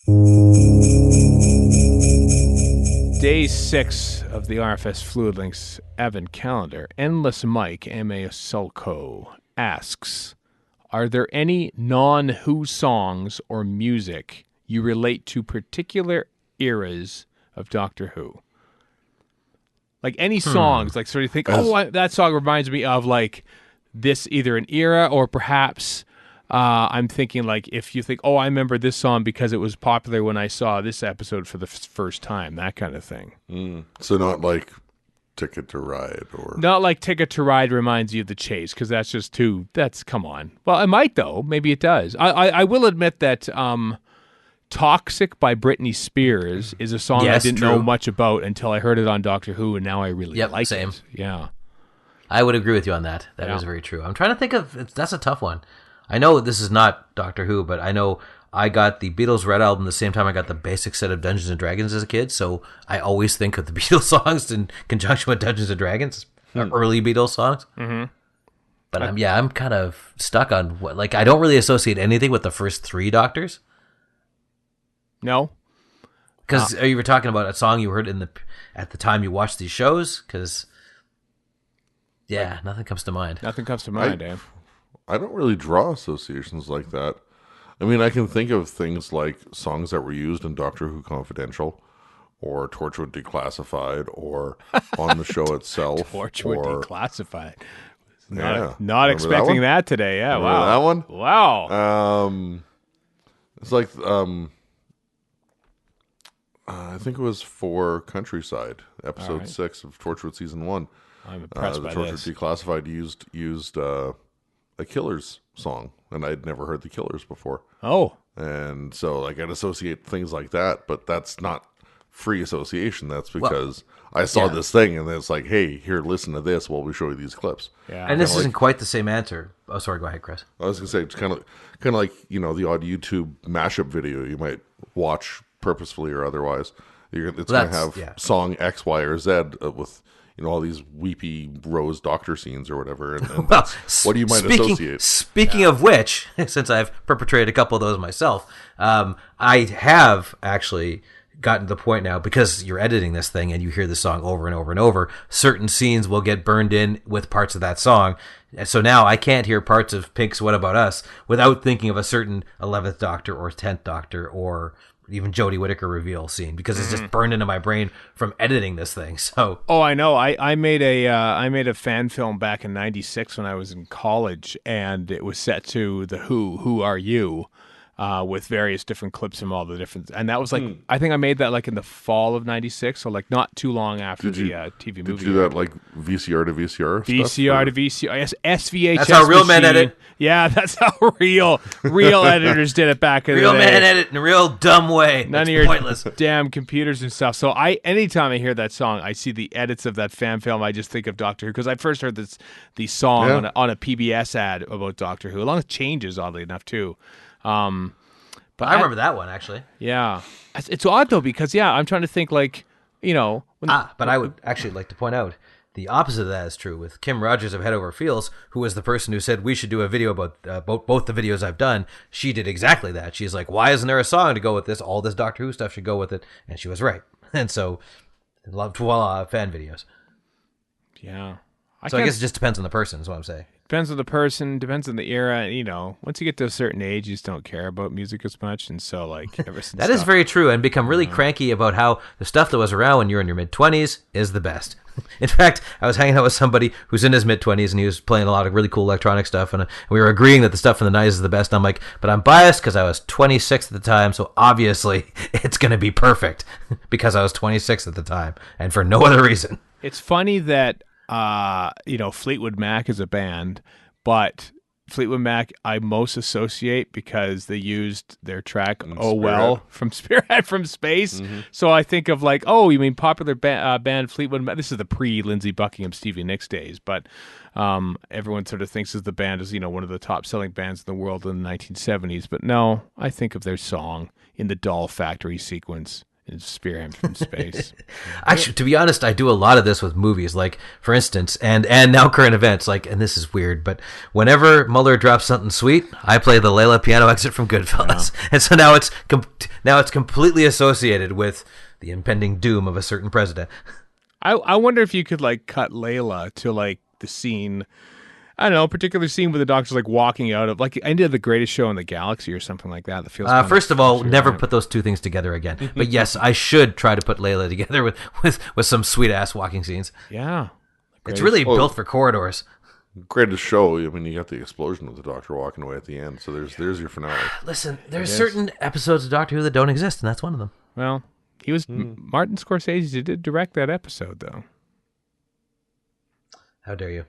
Day 6 of the RFS Fluid Links Evan Calendar. Endless Mike, M.A. Sulco, asks, are there any non-Who songs or music you relate to particular eras of Doctor Who? Like any songs, like sort of think, that song reminds me of like this, either an era or perhaps I'm thinking like if you think, I remember this song because it was popular when I saw this episode for the first time, that kind of thing. So not like Ticket to Ride or... Not like Ticket to Ride reminds you of The Chase, because that's just come on. Well, it might though. Maybe it does. I will admit that Toxic by Britney Spears is a song I didn't know much about until I heard it on Doctor Who, and now I really like it. Yeah. I would agree with you on that. That is very true. I'm trying to think of... That's a tough one. I know this is not Doctor Who, but I know I got the Beatles Red Album the same time I got the basic set of Dungeons & Dragons as a kid, so I always think of the Beatles songs in conjunction with Dungeons & Dragons, early Beatles songs. Mm-hmm. But I'm kind of stuck on what... Like, I don't really associate anything with the first 3 Doctors. No? Because you were talking about a song you heard at the time you watched these shows? Because, nothing comes to mind. Nothing comes to mind, Dave. I don't really draw associations like that. I mean, I can think of things like songs that were used in Doctor Who Confidential, or Torchwood Declassified, or on the show itself. Torchwood Declassified. Not expecting that today. Yeah, remember that one? Wow. It's like, I think it was for Countryside, episode 6 of Torchwood season 1. I'm impressed by this. The Torchwood Declassified used a Killers song, and I'd never heard the Killers before. Oh. And so like I'd associate things like that, but that's not free association. That's because I saw this thing, and it's like, hey, here, listen to this while we show you these clips. Yeah. And this isn't quite the same answer. Oh, sorry, go ahead, Chris. I was going to say, it's kind of like, the odd YouTube mashup video you might watch purposefully or otherwise. It's going to have song X, Y, or Z with... all these weepy Rose Doctor scenes or whatever. And what do you might associate? Speaking of which, since I've perpetrated a couple of those myself, I have actually gotten to the point now, because you're editing this thing and you hear the song over and over and over, certain scenes will get burned in with parts of that song. So now I can't hear parts of Pink's What About Us without thinking of a certain 11th Doctor or 10th Doctor or... even Jodie Whittaker reveal scene, because it's just burned into my brain from editing this thing. So I know. I made a fan film back in '96 when I was in college, and it was set to the Who Are You, with various different clips from all the different, and that was like I think I made that like in the fall of '96, so like not too long after the TV movie. Did you do that like VCR to VCR? VCR to VCR, yes, SVHS. That's how real men edit. Yeah, that's how real editors did it back in the day. Real men edit in a real dumb way. None of your pointless damn computers and stuff. So anytime I hear that song, I see the edits of that fan film. I just think of Doctor Who, because I first heard the song on a PBS ad about Doctor Who, along with Changes, oddly enough too. But I remember that one actually. Yeah, it's odd though, because I'm trying to think like but I would actually like to point out the opposite of that is true with Kim Rogers of Head Over Feels, who was the person who said we should do a video about both the videos I've done. She did exactly that. She's like, why isn't there a song to go with this? All this Doctor Who stuff should go with it, and she was right. And so, voila, fan videos. Yeah. I guess it just depends on the person, is what I'm saying. Depends on the person, depends on the era. Once you get to a certain age, you just don't care about music as much. And so, like, ever since that is very true, and become really cranky about how the stuff that was around when you're in your mid-20s is the best. In fact, I was hanging out with somebody who's in his mid-20s, and he was playing a lot of really cool electronic stuff, and we were agreeing that the stuff from the 90s is the best. And I'm like, but I'm biased because I was 26 at the time, so obviously it's going to be perfect because I was 26 at the time, and for no other reason. It's funny that Fleetwood Mac is a band, but Fleetwood Mac I most associate because they used their track "Oh Well" from Spirit from Space. Mm-hmm. So I think of like, oh, you mean popular band Fleetwood Mac? This is the pre-Lindsey Buckingham, Stevie Nicks days, but everyone sort of thinks of the band as one of the top-selling bands in the world in the 1970s. But no, I think of their song in the Doll Factory sequence and spear him from space. Actually, to be honest, I do a lot of this with movies, like, for instance, and now current events, like, and this is weird, but whenever Mulder drops something sweet, I play the Layla piano exit from Goodfellas. Yeah. And so now it's completely associated with the impending doom of a certain president. I wonder if you could, like, cut Layla to, like, the scene, I don't know, a particular scene where the doctor's like walking out of, like, I did The Greatest Show in the Galaxy or something like that. That feels first of all, never put those two things together again. But yes, I should try to put Layla together with some sweet ass walking scenes. Yeah, it's really built for corridors. Greatest Show. I mean, you got the explosion of the Doctor walking away at the end. So there's your finale. Listen, there's certain episodes of Doctor Who that don't exist, and that's one of them. Well, he was Martin Scorsese did direct that episode, though. How dare you?